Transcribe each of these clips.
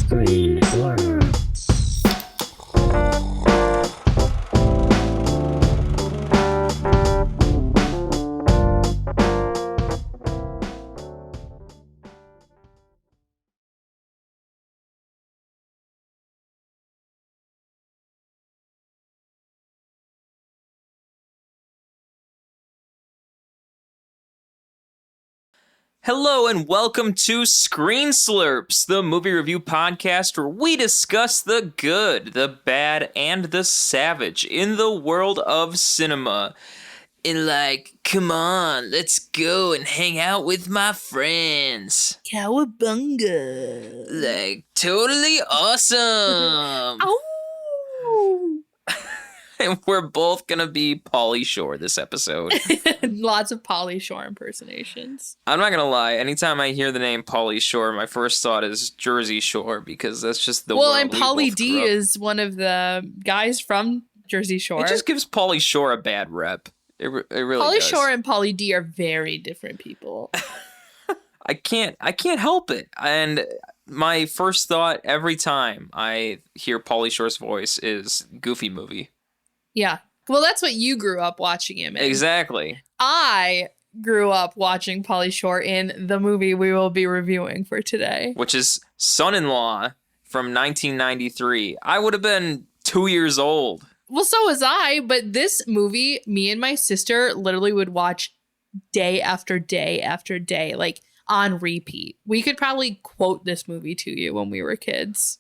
Screen Slurps. Hello and welcome to Screen Slurps, the movie review podcast where we discuss the good, the bad, and the savage in the world of cinema. And come on, let's go and hang out with my friends. Cowabunga. Totally awesome. Ow! And we're both gonna be Pauly Shore this episode. Lots of Pauly Shore impersonations. I'm not gonna lie, anytime I hear the name Pauly Shore, my first thought is Jersey Shore, because that's just the Well, world and we Pauly both D grew up. is one of the guys from Jersey Shore. It just gives Pauly Shore a bad rep. It really Pauly does. Shore and Pauly D are very different people. I can't help it. And my first thought every time I hear Pauly Shore's voice is Goofy movie. Yeah. Well, that's what you grew up watching him in. Exactly. I grew up watching Pauly Shore in the movie we will be reviewing for today. Which is Son-in-Law from 1993. I would have been 2 years old. Well, so was I, but this movie, me and my sister literally would watch day after day after day, like on repeat. We could probably quote this movie to you when we were kids.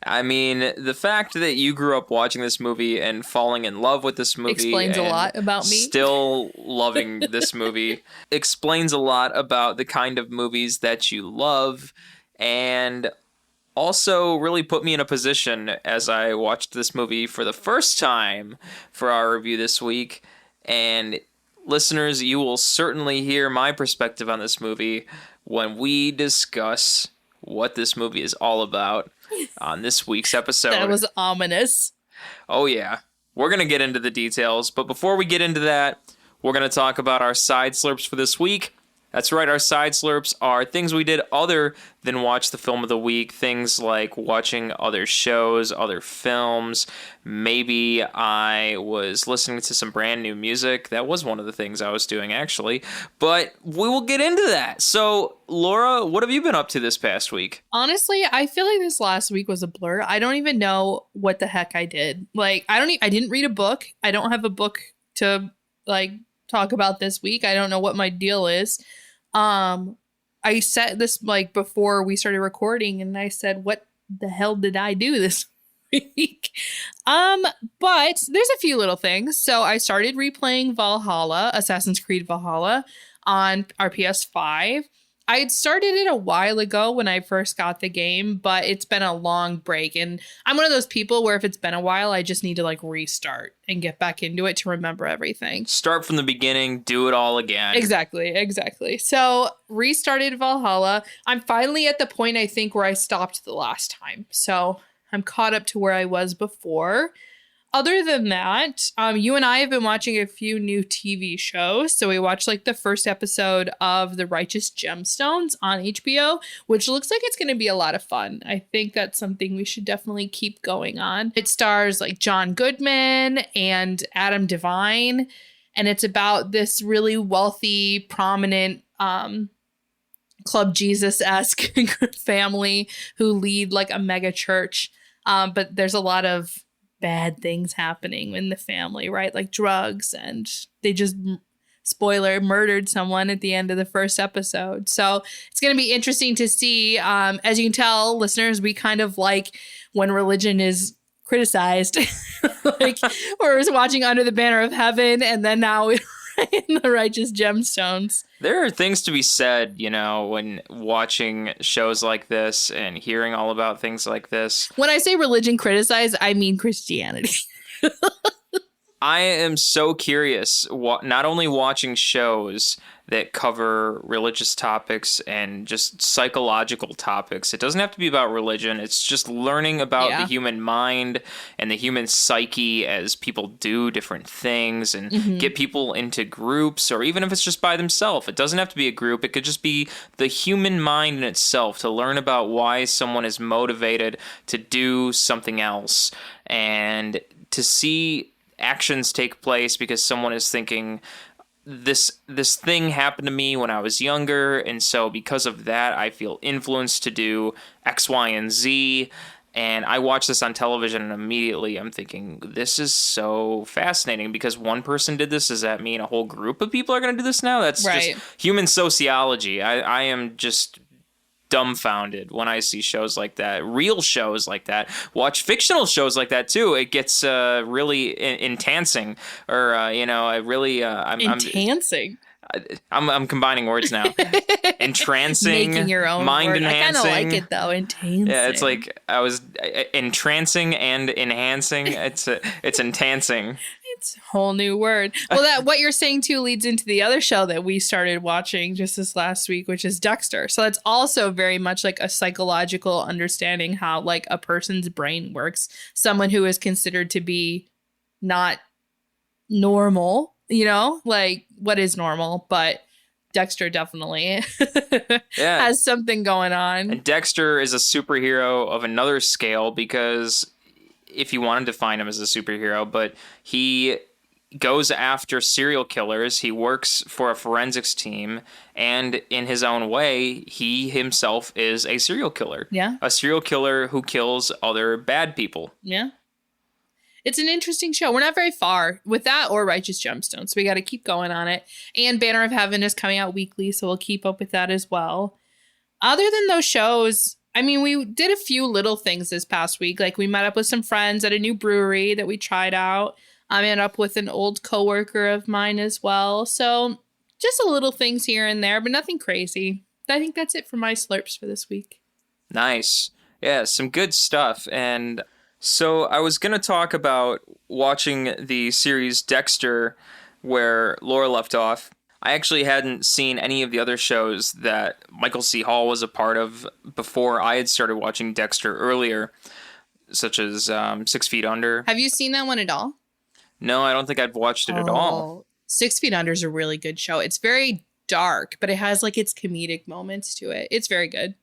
I mean, the fact that you grew up watching this movie and falling in love with this movie Explains a lot about me. Still loving this movie explains a lot about the kind of movies that you love, and also really put me in a position as I watched this movie for the first time for our review this week. And listeners, you will certainly hear my perspective on this movie when we discuss what this movie is all about on this week's episode. That was ominous. Oh yeah, we're going to get into the details, but before we get into that, we're going to talk about our side slurps for this week. That's right, our side slurps are things we did other than watch the film of the week. Things like watching other shows, other films. Maybe I was listening to some brand new music. That was one of the things I was doing, actually. But we will get into that. So, Laura, what have you been up to this past week? Honestly, I feel like this last week was a blur. I don't even know what the heck I did. I didn't read a book. I don't have a book to talk about this week. I don't know what my deal is. I said this before we started recording, and I said, what the hell did I do this week? But there's a few little things. So I started replaying Assassin's Creed Valhalla on our PS5. I had started it a while ago when I first got the game, but it's been a long break. And I'm one of those people where if it's been a while, I just need to restart and get back into it to remember everything. Start from the beginning, do it all again. Exactly. So restarted Valhalla. I'm finally at the point, I think, where I stopped the last time. So I'm caught up to where I was before. Other than that, you and I have been watching a few new TV shows. So we watched the first episode of The Righteous Gemstones on HBO, which looks like it's going to be a lot of fun. I think that's something we should definitely keep going on. It stars John Goodman and Adam Devine, and it's about this really wealthy, prominent Club Jesus-esque family who lead a mega church. But there's a lot of bad things happening in the family, right? Like drugs, and they just, spoiler, murdered someone at the end of the first episode. So it's going to be interesting to see. As you can tell, listeners, we kind of like when religion is criticized. We're watching Under the Banner of Heaven, and then now we're in The Righteous Gemstones. There are things to be said, when watching shows like this and hearing all about things like this. When I say religion criticized, I mean Christianity. I am so curious, not only watching shows that cover religious topics and just psychological topics. It doesn't have to be about religion. It's just learning about the human mind and the human psyche as people do different things and get people into groups, or even if it's just by themselves. It doesn't have to be a group. It could just be the human mind in itself, to learn about why someone is motivated to do something else, and to see actions take place because someone is thinking, this thing happened to me when I was younger, and so because of that I feel influenced to do X, Y, and Z. And I watch this on television and immediately I'm thinking, this is so fascinating, because one person did this. Does that mean a whole group of people are going to do this now? That's just human sociology. I am just dumbfounded when I see shows like that, real shows like that. Watch fictional shows like that too. It gets really entrancing, or I'm combining words now. Entrancing, making your own mind word. enhancing. I kind of like it though. Entrancing. Yeah, it's like I was entrancing and enhancing. It's entrancing. It's a whole new word. Well, that what you're saying too leads into the other show that we started watching just this last week, which is Dexter. So that's also very much like a psychological understanding how like a person's brain works. Someone who is considered to be not normal, like what is normal, but Dexter definitely has something going on. And Dexter is a superhero of another scale, because if you want to define him as a superhero, but he goes after serial killers. He works for a forensics team, and in his own way, he himself is a serial killer. Yeah. A serial killer who kills other bad people. Yeah. It's an interesting show. We're not very far with that or Righteous Gemstones. So we got to keep going on it. And Banner of Heaven is coming out weekly, so we'll keep up with that as well. Other than those shows, I mean, we did a few little things this past week. Like we met up with some friends at a new brewery that we tried out. I met up with an old coworker of mine as well. So just a little things here and there, but nothing crazy. I think that's it for my slurps for this week. Nice. Yeah, some good stuff. And so I was going to talk about watching the series Dexter, where Laura left off. I actually hadn't seen any of the other shows that Michael C. Hall was a part of before I had started watching Dexter earlier, such as 6 Feet Under. Have you seen that one at all? No, I don't think I've watched it at all. 6 Feet Under is a really good show. It's very dark, but it has like its comedic moments to it. It's very good.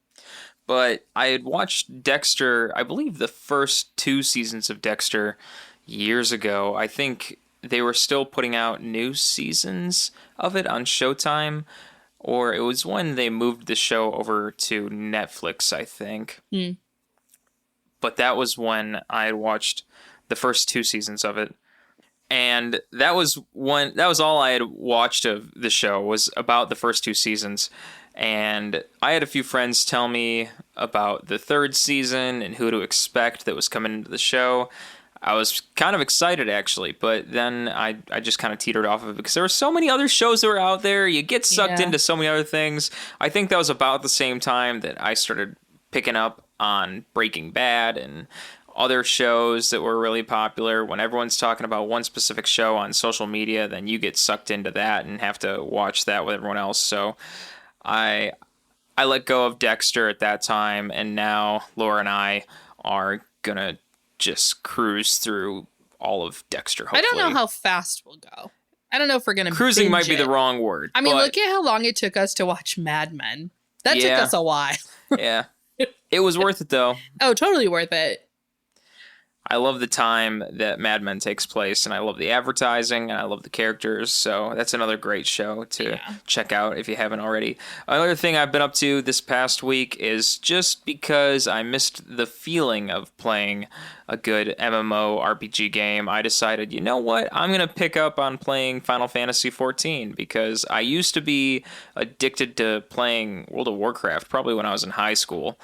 But I had watched Dexter, I believe the first 2 seasons of Dexter years ago. I think they were still putting out new seasons of it on Showtime, or it was when they moved the show over to Netflix, I think. But that was when I had watched the first 2 seasons of it. And that was all I had watched of the show, was about the first 2 seasons. And I had a few friends tell me about the 3rd season and who to expect that was coming into the show. I was kind of excited, actually, but then I just kind of teetered off of it because there were so many other shows that were out there. You get sucked into so many other things. I think that was about the same time that I started picking up on Breaking Bad and other shows that were really popular. When everyone's talking about one specific show on social media, then you get sucked into that and have to watch that with everyone else. So I let go of Dexter at that time, and now Laura and I are going to just cruise through all of Dexter, hopefully. I don't know how fast we'll go. I don't know if we're going to Cruising might be the wrong word. I mean, look at how long it took us to watch Mad Men. That took us a while. Yeah. It was worth it, though. Oh, totally worth it. I love the time that Mad Men takes place, and I love the advertising, and I love the characters, so that's another great show to check out if you haven't already. Another thing I've been up to this past week is, just because I missed the feeling of playing a good MMO RPG game, I decided, you know what, I'm going to pick up on playing Final Fantasy XIV, because I used to be addicted to playing World of Warcraft, probably when I was in high school,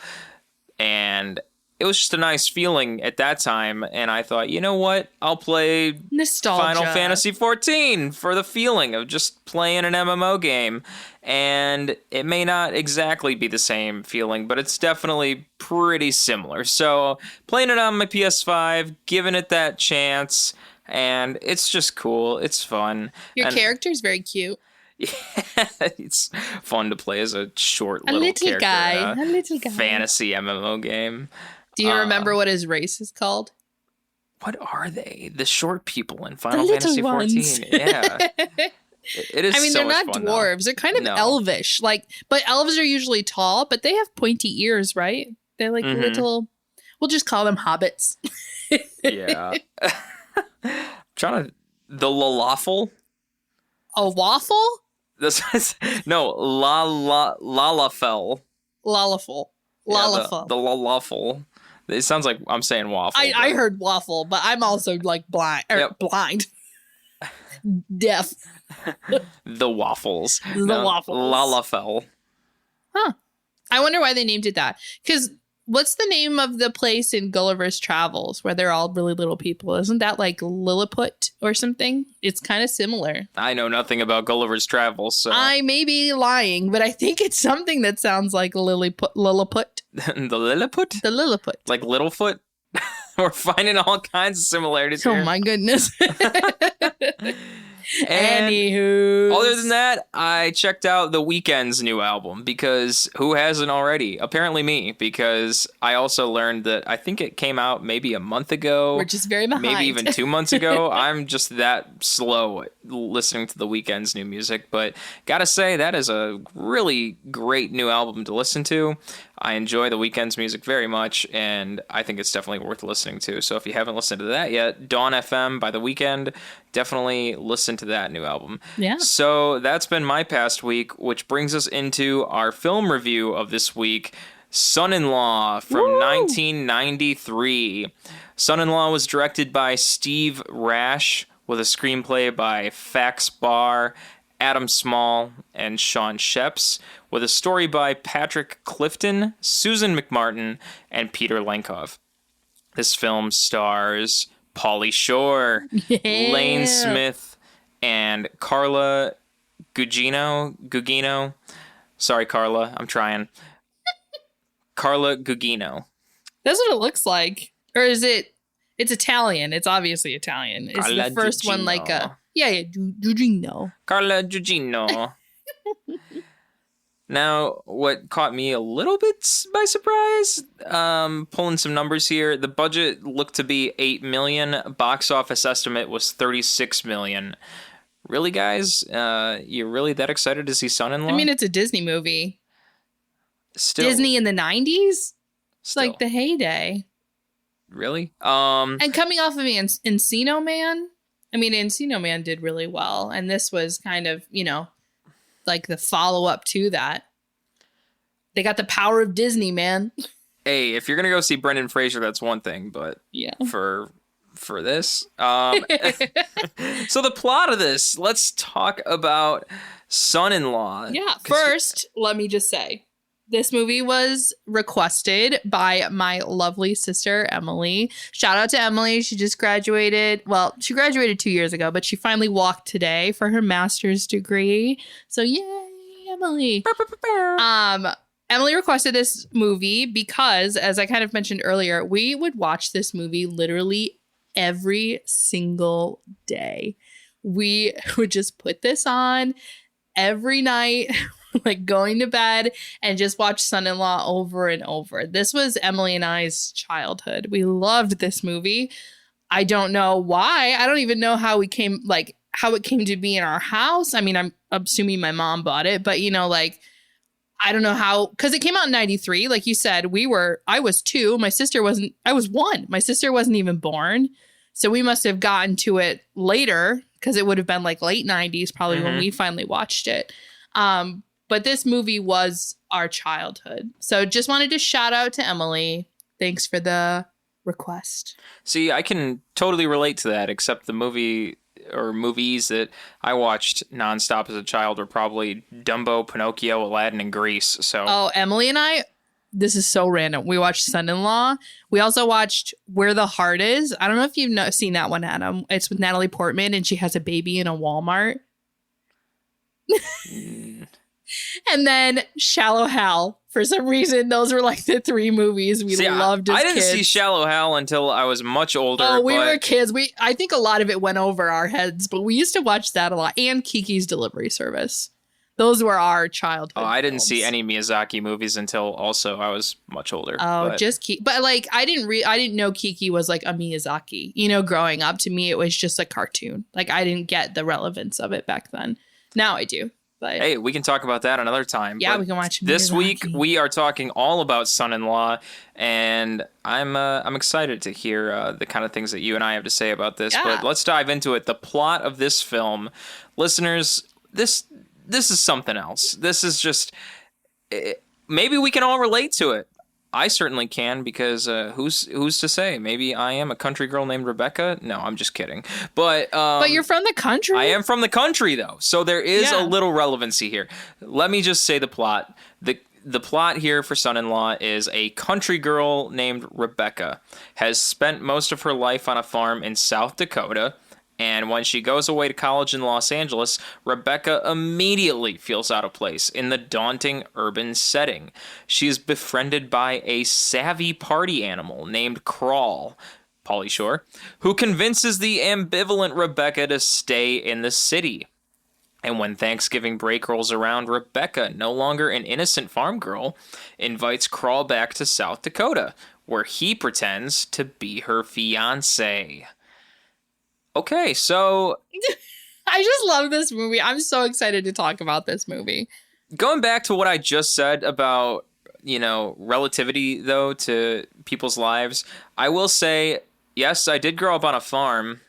and it was just a nice feeling at that time, and I thought, you know what? I'll play Nostalgia. Final Fantasy XIV for the feeling of just playing an MMO game. And it may not exactly be the same feeling, but it's definitely pretty similar. So playing it on my PS5, giving it that chance, and it's just cool. It's fun. Your And character's very cute. it's fun to play as a short A little little character guy. in A little guy. fantasy MMO game. Do you remember what his race is called? What are they? The short people in The Final little Fantasy ones. 14. Yeah. It is. I mean, so they're much not fun, dwarves. They're kind of No. elvish. But elves are usually tall, but they have pointy ears, right? They're like Mhm. little. We'll just call them hobbits. Yeah. The Lalafel. A waffle? This is Lalafel. Lalafel. Yeah, Lalafel. the Lalafel. It sounds like I'm saying waffle. I but- heard waffle, but I'm also like blind. Yep. Blind. Deaf. The waffles. The waffles. Lalafel. I wonder why they named it that. Because what's the name of the place in Gulliver's Travels where they're all really little people? Isn't that like Lilliput or something? It's kind of similar. I know nothing about Gulliver's Travels, so I may be lying, but I think it's something that sounds like Lilliput. the Lilliput? The Lilliput. Like Littlefoot? We're finding all kinds of similarities Oh here. my goodness. And Anywho. other than that, I checked out The Weeknd's new album because who hasn't already? Apparently me, because I also learned that I think it came out maybe a month ago. We're just very behind. Maybe even 2 months ago. I'm just that slow at listening to The Weeknd's new music, but gotta say that is a really great new album to listen to. I enjoy The Weeknd's music very much, and I think it's definitely worth listening to. So if you haven't listened to that yet, Dawn FM by The Weeknd, definitely listen to that new album. Yeah. So that's been my past week, which brings us into our film review of this week, Son-in-Law from 1993. Son-in-Law was directed by Steve Rash with a screenplay by Fax Barr, Adam Small, and Sean Sheps, with a story by Patrick Clifton, Susan McMartin, and Peter Lenkov. This film stars Pauly Shore, Lane Smith, and Carla Gugino. Sorry, Carla, I'm trying. Carla Gugino. That's what it looks like. Or is it? It's Italian. It's obviously Italian. It's Carla the first one like a... Yeah, Gugino. Carla Gugino. Now, what caught me a little bit by surprise, pulling some numbers here, the budget looked to be $8 million. Box office estimate was $36 million. Really, guys? You really that excited to see Son-in-Law? I mean, it's a Disney movie. Still, Disney in the 90s? It's still. like the heyday. Really? And coming off of Encino Man, I mean, Encino Man did really well. And this was kind of, like the follow-up to that. They got the power of Disney, man. Hey, if you're gonna go see Brendan Fraser, that's one thing, but Yeah. for this, so the plot of this, let's talk about Son-in-Law. Yeah. 'Cause- First, let me just say, this movie was requested by my lovely sister, Emily. Shout out to Emily. She just graduated. Well, she graduated 2 years ago, but she finally walked today for her master's degree. So yay, Emily. Emily requested this movie because, as I kind of mentioned earlier, we would watch this movie literally every single day. We would just put this on every night. Like going to bed and just watch Son-in-Law over and over. This was Emily and I's childhood. We loved this movie. I don't know why. I don't even know how it came to be in our house. I mean, I'm assuming my mom bought it, but I don't know how, because it came out in 93. Like you said, I was 2. I was 1. My sister wasn't even born. So we must have gotten to it later because it would have been like late 90s probably when we finally watched it. But this movie was our childhood. So just wanted to shout out to Emily. Thanks for the request. See, I can totally relate to that, except the movie or movies that I watched nonstop as a child were probably Dumbo, Pinocchio, Aladdin, and Grease. So Oh, Emily and I, this is so random. We watched Son-in-Law. We also watched Where the Heart Is. I don't know if you've seen that one, Adam. It's with Natalie Portman, and she has a baby in a Walmart. And then Shallow Hal. For some reason, those were like the 3 movies we loved as I didn't kids. see Shallow Hal until I was much older. Oh, we were kids. I think a lot of it went over our heads, but we used to watch that a lot. And Kiki's Delivery Service. Those were our childhood. Oh, I didn't films. see any Miyazaki movies until also I was much older. Oh, but. just Kiki. But like, I didn't know Kiki was like a Miyazaki. You know, growing up, to me, it was just a cartoon. Like, I didn't get the relevance of it back then. Now I do. But hey, we can talk about that another time. Yeah, we can watch this Miyazaki. week. We are talking all about Son-in-Law, and I'm excited to hear the kind of things that you and I have to say about this. Yeah. But let's dive into it. The plot of this film, listeners. This is something else. This is just maybe we can all relate to it. I certainly can, because who's to say? Maybe I am a country girl named Rebecca. No, I'm just kidding. But you're from the country? I am from the country, though. So there is a little relevancy here. Let me just say the plot. The plot here for Son-in-Law is a country girl named Rebecca has spent most of her life on a farm in South Dakota. And when she goes away to college in Los Angeles, Rebecca immediately feels out of place in the daunting urban setting. She is befriended by a savvy party animal named Crawl, Pauly Shore, who convinces the ambivalent Rebecca to stay in the city. And when Thanksgiving break rolls around, Rebecca, no longer an innocent farm girl, invites Crawl back to South Dakota, where he pretends to be her fiancé. Okay, so I just love this movie. I'm so excited to talk about this movie. Going back to what I just said about, relativity, though, to people's lives, I will say, yes, I did grow up on a farm,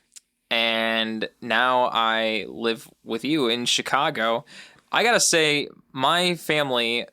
and now I live with you in Chicago. I gotta say, my family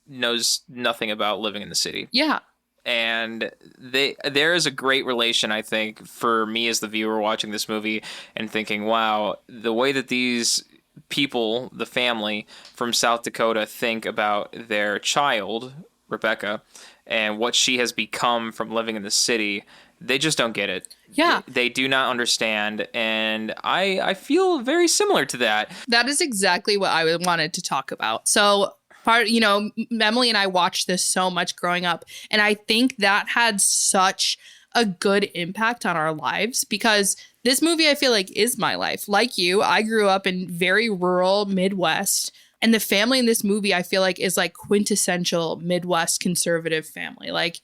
knows nothing about living in the city. Yeah. And there is a great relation, I think, for me as the viewer watching this movie and thinking, wow, the way that these people, the family from South Dakota, think about their child, Rebecca, and what she has become from living in the city, they just don't get it. Yeah. They do not understand. And I feel very similar to that. That is exactly what I wanted to talk about. So Emily and I watched this so much growing up, and I think that had such a good impact on our lives, because this movie, I feel like, is my life. Like you, I grew up in very rural Midwest, and the family in this movie, I feel like, is like quintessential Midwest conservative family. Like,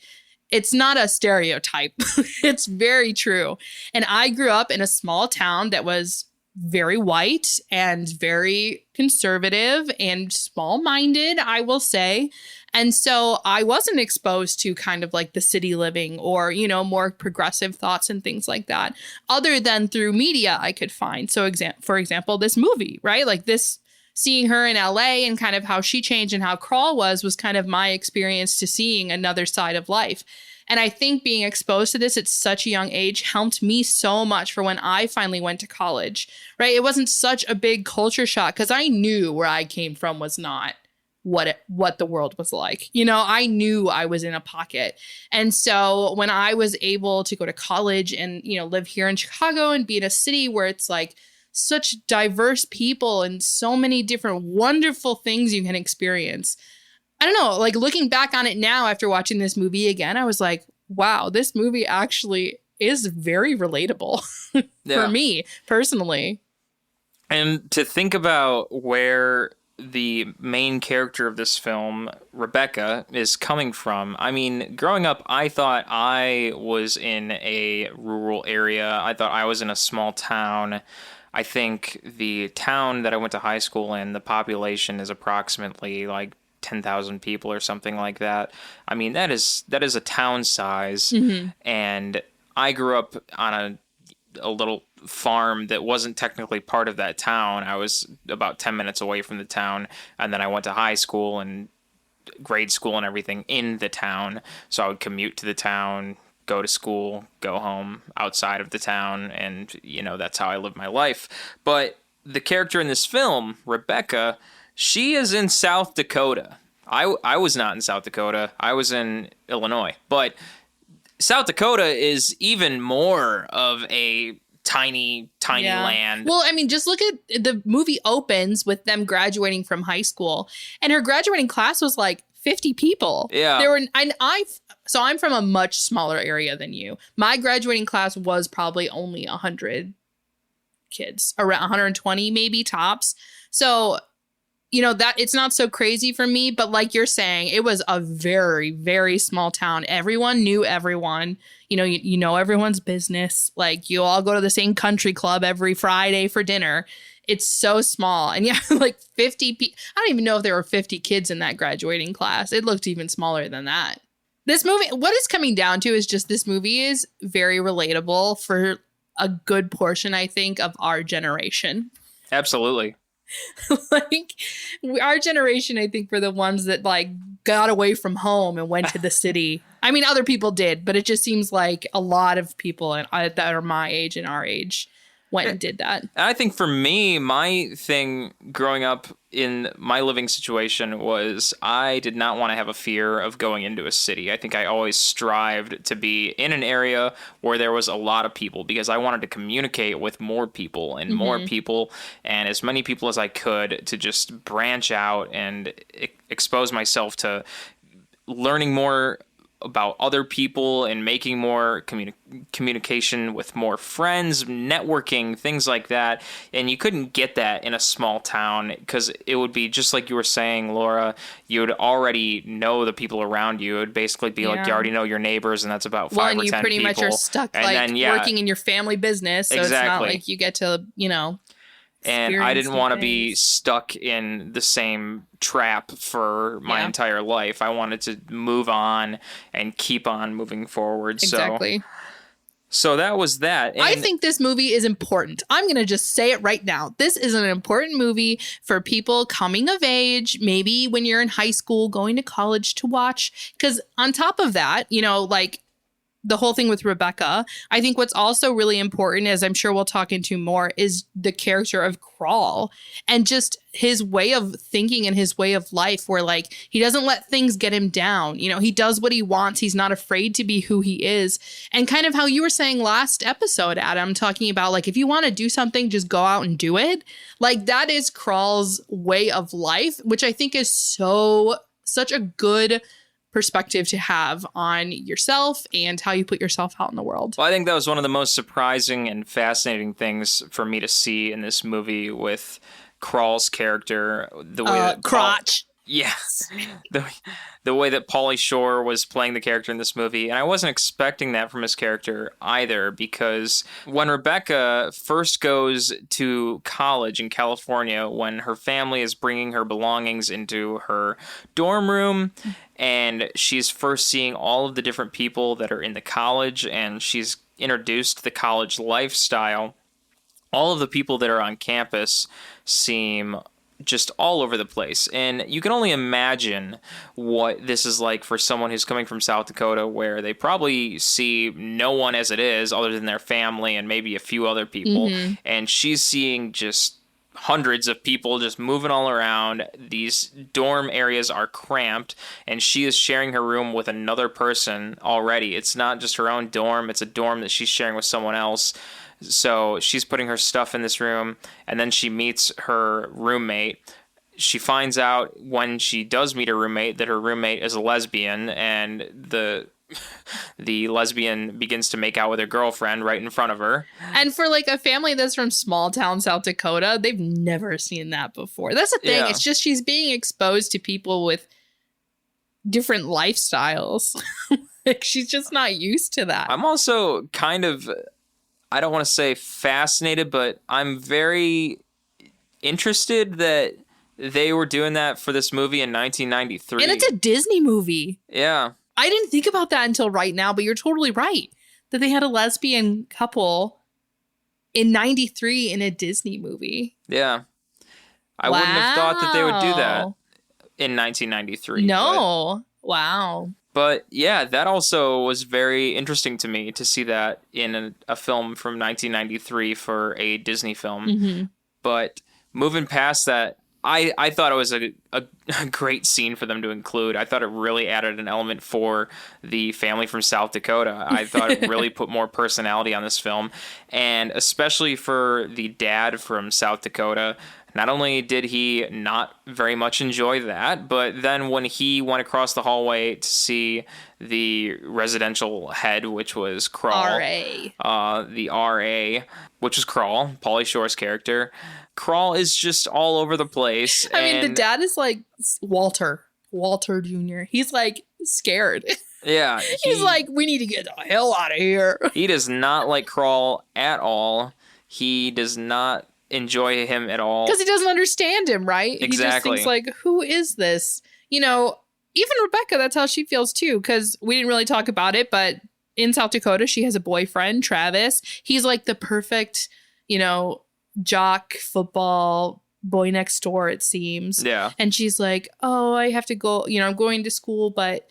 it's not a stereotype. It's very true. And I grew up in a small town that was very white and very conservative and small-minded, I will say. And so I wasn't exposed to kind of like the city living or, more progressive thoughts and things like that, other than through media I could find. So for example, this movie, right? Like this, seeing her in LA and kind of how she changed and how Crawl was kind of my experience to seeing another side of life. And I think being exposed to this at such a young age helped me so much for when I finally went to college, right? It wasn't such a big culture shock because I knew where I came from was not what the world was like. I knew I was in a pocket. And so when I was able to go to college and, live here in Chicago and be in a city where it's like such diverse people and so many different wonderful things you can experience, I don't know, like looking back on it now after watching this movie again, I was like, wow, this movie actually is very relatable for me personally. And to think about where the main character of this film, Rebecca, is coming from. I mean, growing up, I thought I was in a rural area. I thought I was in a small town. I think the town that I went to high school in, the population is approximately like 10,000 people or something like that. I mean, that is a town size. Mm-hmm. And I grew up on a little farm that wasn't technically part of that town. I was about 10 minutes away from the town. And then I went to high school and grade school and everything in the town. So I would commute to the town, go to school, go home outside of the town. And, that's how I lived my life. But the character in this film, Rebecca, she is in South Dakota. I was not in South Dakota. I was in Illinois. But South Dakota is even more of a tiny land. Well, I mean, just look at the movie opens with them graduating from high school, and her graduating class was like 50 people. Yeah. There were, and so I'm from a much smaller area than you. My graduating class was probably only 100 kids, around 120 maybe tops. So, you know, that it's not so crazy for me, but like you're saying, it was a very, very small town. Everyone knew everyone. You know, you know everyone's business. Like, you all go to the same country club every Friday for dinner. It's so small. And yeah, like 50 people. I don't even know if there were 50 kids in that graduating class. It looked even smaller than that. This movie, what it's coming down to is just this movie is very relatable for a good portion, I think, of our generation. Absolutely. Like, our generation, I think, were the ones that like got away from home and went to the city. I mean, other people did, but it just seems like a lot of people that are my age and our age went and did that. And I think for me, my thing growing up in my living situation was I did not want to have a fear of going into a city. I think I always strived to be in an area where there was a lot of people because I wanted to communicate with more people and more people and as many people as I could to just branch out and expose myself to learning more about other people and making more communication with more friends, networking, things like that. And you couldn't get that in a small town because it would be just like you were saying, Laura, you would already know the people around you. It would basically be like you already know your neighbors, and that's about 5 or 10 people. And you pretty much are stuck working in your family business. So it's not like you get to, you know. And I didn't want to be stuck in the same trap for my entire life. I wanted to move on and keep on moving forward. Exactly. So that was that. And I think this movie is important. I'm going to just say it right now. This is an important movie for people coming of age, maybe when you're in high school, going to college to watch. Because on top of that, you know, like, the whole thing with Rebecca, I think what's also really important, as I'm sure we'll talk into more, is the character of Crawl and just his way of thinking and his way of life where, like, he doesn't let things get him down. You know, he does what he wants. He's not afraid to be who he is. And kind of how you were saying last episode, Adam, talking about, like, if you want to do something, just go out and do it. Like, that is Crawl's way of life, which I think is such a good perspective to have on yourself and how you put yourself out in the world. Well, I think that was one of the most surprising and fascinating things for me to see in this movie with Crawl's character. The way that Crotch. Yes. The way that Pauly Shore was playing the character in this movie. And I wasn't expecting that from his character either, because when Rebecca first goes to college in California, when her family is bringing her belongings into her dorm room, and she's first seeing all of the different people that are in the college, and she's introduced to the college lifestyle, all of the people that are on campus seem just all over the place. And you can only imagine what this is like for someone who's coming from South Dakota, where they probably see no one as it is other than their family and maybe a few other people. And she's seeing just hundreds of people just moving all around. These dorm areas are cramped, and she is sharing her room with another person already. It's not just her own dorm, it's a dorm that she's sharing with someone else. So she's putting her stuff in this room, and then she meets her roommate. She finds out when she does meet her roommate that her roommate is a lesbian, and the lesbian begins to make out with her girlfriend right in front of her. And for like a family that's from small town South Dakota, they've never seen that before. That's the thing. Yeah. It's just she's being exposed to people with different lifestyles. Like, she's just not used to that. I'm also kind of, I don't want to say fascinated, but I'm very interested that they were doing that for this movie in 1993. And it's a Disney movie. Yeah. I didn't think about that until right now, but you're totally right. That they had a lesbian couple in 93 in a Disney movie. Yeah. I wouldn't have thought that they would do that in 1993. No. Wow. But yeah, that also was very interesting to me to see that in a film from 1993 for a Disney film. But moving past that, I thought it was a great scene for them to include. I thought it really added an element for the family from South Dakota. I thought it really put more personality on this film, and especially for the dad from South Dakota. Not only did he not very much enjoy that, but then when he went across the hallway to see the residential head, which was Crawl, the RA, which was Crawl, Pauly Shore's character. Crawl is just all over the place. I mean, the dad is like Walter Jr. He's like scared. Yeah. He's like, we need to get the hell out of here. He does not like Crawl at all. He does not enjoy him at all. Because he doesn't understand him, right? Exactly. He just thinks like, who is this? You know, even Rebecca, that's how she feels too. Because we didn't really talk about it, but in South Dakota, she has a boyfriend, Travis. He's like the perfect, you know, jock football boy next door, it seems. Yeah. And she's like, oh, I have to go, you know, I'm going to school, but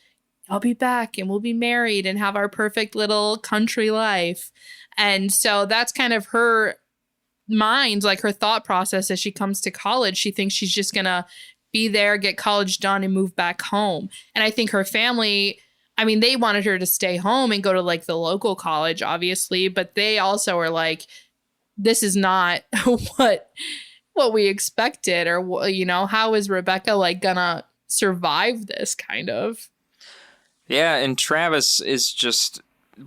I'll be back and we'll be married and have our perfect little country life. And so that's kind of her mind, like her thought process as she comes to college. She thinks she's just gonna be there, get college done, and move back home. And I think her family, I mean, they wanted her to stay home and go to like the local college, obviously, but they also are like, this is not what we expected, or you know, how is Rebecca like gonna survive this kind of? Yeah, and Travis is just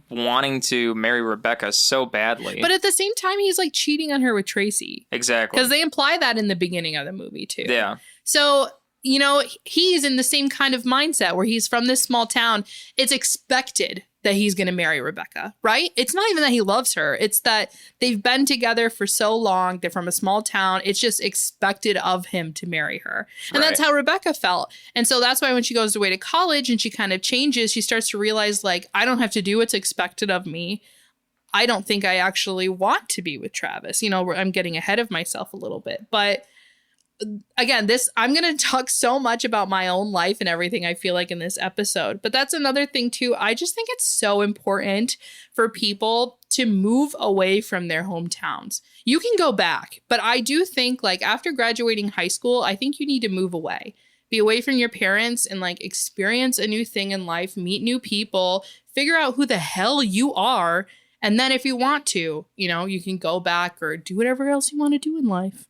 wanting to marry Rebecca so badly. But at the same time, he's like cheating on her with Tracy. Exactly. Because they imply that in the beginning of the movie too. Yeah. So, you know, he's in the same kind of mindset where he's from this small town. It's expected that he's going to marry Rebecca, right? It's not even that he loves her. It's that they've been together for so long. They're from a small town. It's just expected of him to marry her. And that's how Rebecca felt. And so that's why when she goes away to college and she kind of changes, she starts to realize, like, I don't have to do what's expected of me. I don't think I actually want to be with Travis. You know, I'm getting ahead of myself a little bit. But again, I'm going to talk so much about my own life and everything I feel like in this episode. But that's another thing too. I just think it's so important for people to move away from their hometowns. You can go back, but I do think like after graduating high school, I think you need to move away. Be away from your parents and like experience a new thing in life, meet new people, figure out who the hell you are. And then if you want to, you know, you can go back or do whatever else you want to do in life.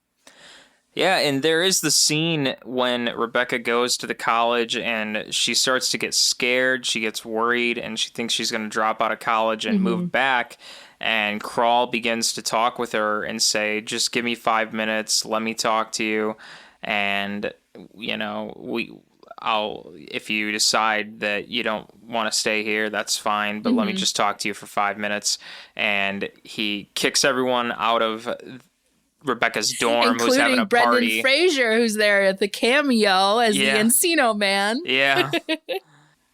Yeah, and there is the scene when Rebecca goes to the college and she starts to get scared. She gets worried and she thinks she's going to drop out of college and move back. And Crawl begins to talk with her and say, just give me 5 minutes. Let me talk to you. And, you know, if you decide that you don't want to stay here, that's fine. But let me just talk to you for 5 minutes. And he kicks everyone out of Rebecca's dorm, who's having a Brendan party. Fraser, who's there at the cameo as the Encino Man. Yeah.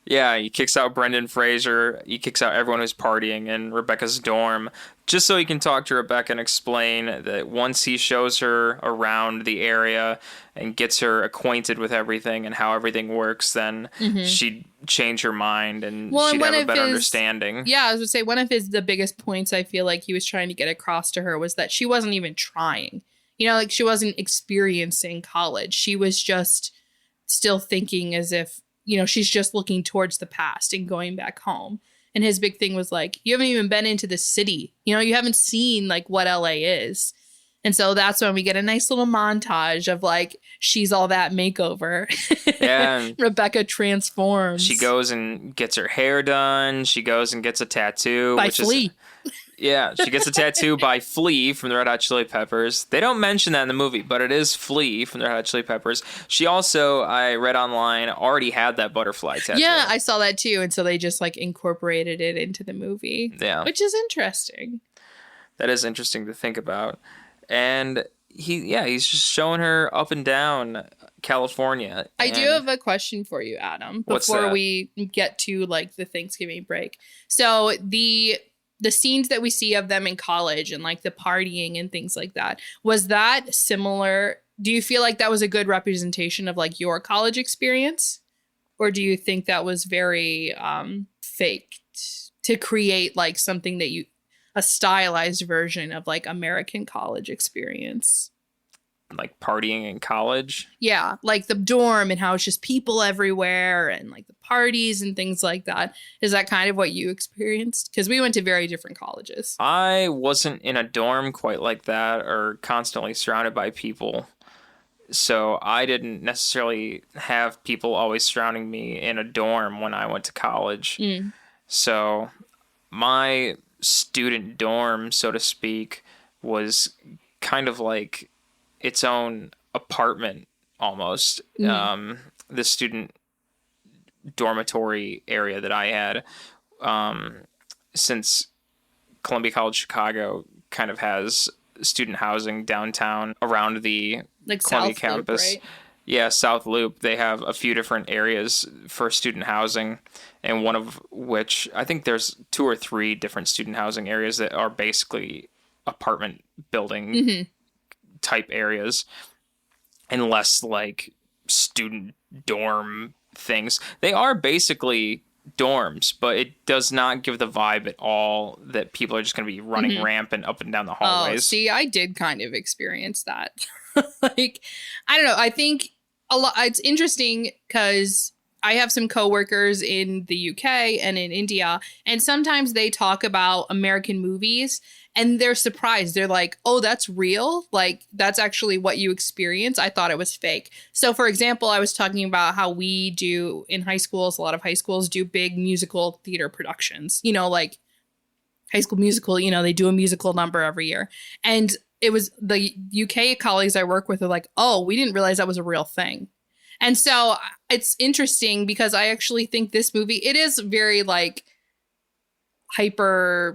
Yeah, he kicks out Brendan Fraser. He kicks out everyone who's partying in Rebecca's dorm, just so he can talk to Rebecca and explain that once he shows her around the area and gets her acquainted with everything and how everything works, then she'd change her mind and she'd have a better understanding. Yeah, I was going to say, one of the biggest points I feel like he was trying to get across to her was that she wasn't even trying. You know, like she wasn't experiencing college. She was just still thinking as if, you know, she's just looking towards the past and going back home. And his big thing was like, you haven't even been into the city. You know, you haven't seen like what LA is. And so that's when we get a nice little montage of like, she's all that makeover. Yeah. Rebecca transforms. She goes and gets her hair done. She goes and gets a tattoo. By Flea. Yeah, she gets a tattoo by Flea from the Red Hot Chili Peppers. They don't mention that in the movie, but it is Flea from the Red Hot Chili Peppers. She also, I read online, already had that butterfly tattoo. Yeah, I saw that too. And so they just like incorporated it into the movie. Yeah. Which is interesting. That is interesting to think about. And he's just showing her up and down California. I do have a question for you, Adam, before we get to like the Thanksgiving break. So the scenes that we see of them in college and like the partying and things like that, was that similar? Do you feel like that was a good representation of like your college experience? Or do you think that was very faked to create like something that a stylized version of like American college experience? like partying in college. Yeah, like the dorm and how it's just people everywhere and like the parties and things like that. Is that kind of what you experienced? Because we went to very different colleges. I wasn't in a dorm quite like that or constantly surrounded by people. So I didn't necessarily have people always surrounding me in a dorm when I went to college. So my student dorm, so to speak, was kind of like its own apartment almost. The student dormitory area that I had, since Columbia College Chicago kind of has student housing downtown around the Like Columbia South campus. Loop, right? Yeah, South Loop. They have a few different areas for student housing, and one of which I think there's 2 or 3 different student housing areas that are basically apartment building type areas, and less like student dorm things. They are basically dorms, but it does not give the vibe at all that people are just going to be running rampant up and down the hallways. Oh, see, I did kind of experience that. Like, I don't know. I think a lot. It's interesting because I have some coworkers in the UK and in India, and sometimes they talk about American movies and they're surprised. They're like, oh, that's real? Like, that's actually what you experience? I thought it was fake. So, for example, I was talking about how we do in high schools, a lot of high schools do big musical theater productions, you know, like High School Musical, you know, they do a musical number every year. And it was the UK colleagues I work with are like, oh, we didn't realize that was a real thing. And so it's interesting because I actually think this movie, it is very like hyperbole.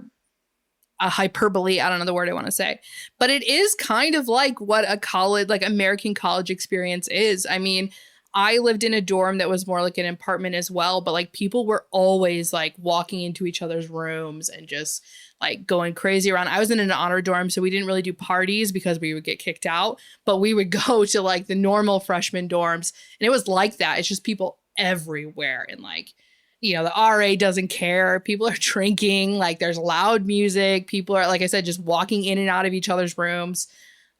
I don't know the word I want to say, but it is kind of like what a college, like American college experience is. I mean, I lived in a dorm that was more like an apartment as well, but like people were always like walking into each other's rooms and just like going crazy around. I was in an honor dorm, so we didn't really do parties because we would get kicked out, but we would go to like the normal freshman dorms and it was like that. It's just people everywhere. And like, you know, the RA doesn't care. People are drinking, like there's loud music. People are, like I said, just walking in and out of each other's rooms.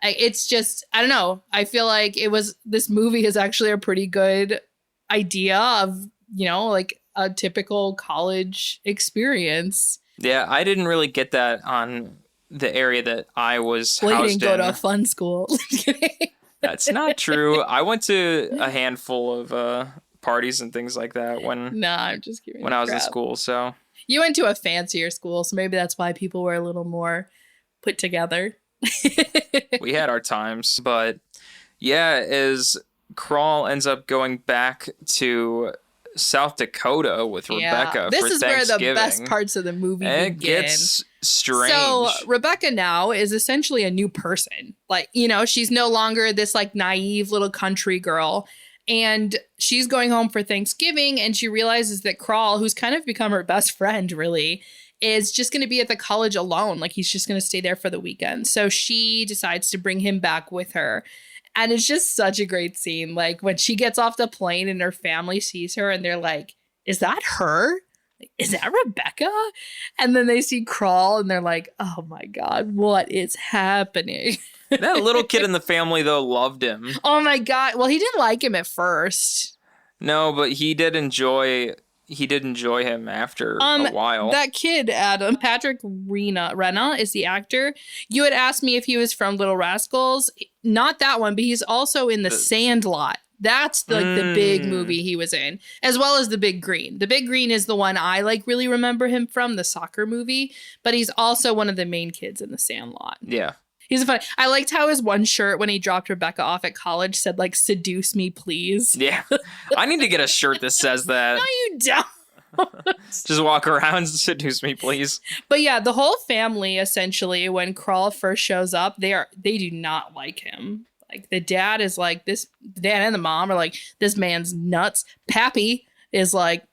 It's just, I don't know. I feel like this movie is actually a pretty good idea of, you know, like a typical college experience. Yeah, I didn't really get that on the area that I was Well, you housed didn't go in. to a fun school. That's not true. I went to a handful of parties and things like that when I'm just kidding. I was in school. So you went to a fancier school, so maybe that's why people were a little more put together. we had our times, but yeah, as Crawl ends up going back to South Dakota with Rebecca this for is where Thanksgiving. the best parts of the movie It begin. gets strange. So Rebecca now is essentially a new person. Like, you know, she's no longer this like naive little country girl. And she's going home for Thanksgiving and she realizes that Crawl, who's kind of become her best friend really, is just going to be at the college alone. Like he's just going to stay there for the weekend. So she decides to bring him back with her. And it's just such a great scene. Like when she gets off the plane and her family sees her and they're like, is that her? Is that Rebecca? And then they see Crawl and they're like, oh my God, what is happening? That little kid in the family, though, loved him. Oh my God. Well, he didn't like him at first. No, but he did enjoy him after a while. That kid, Adam, Patrick Renna is the actor. You had asked me if he was from Little Rascals. Not that one, but he's also in The Sandlot. That's the big movie he was in, as well as The Big Green. The Big Green is the one I like really remember him from, the soccer movie, but he's also one of the main kids in The Sandlot. Yeah. He's funny. I liked how his one shirt when he dropped Rebecca off at college said like, seduce me, please. Yeah. I need to get a shirt that says that. No, you don't. Just walk around and seduce me, please. But yeah, the whole family, essentially, when Crawl first shows up, they do not like him. Like the dad is like, the dad and the mom are like, this man's nuts. Pappy is like,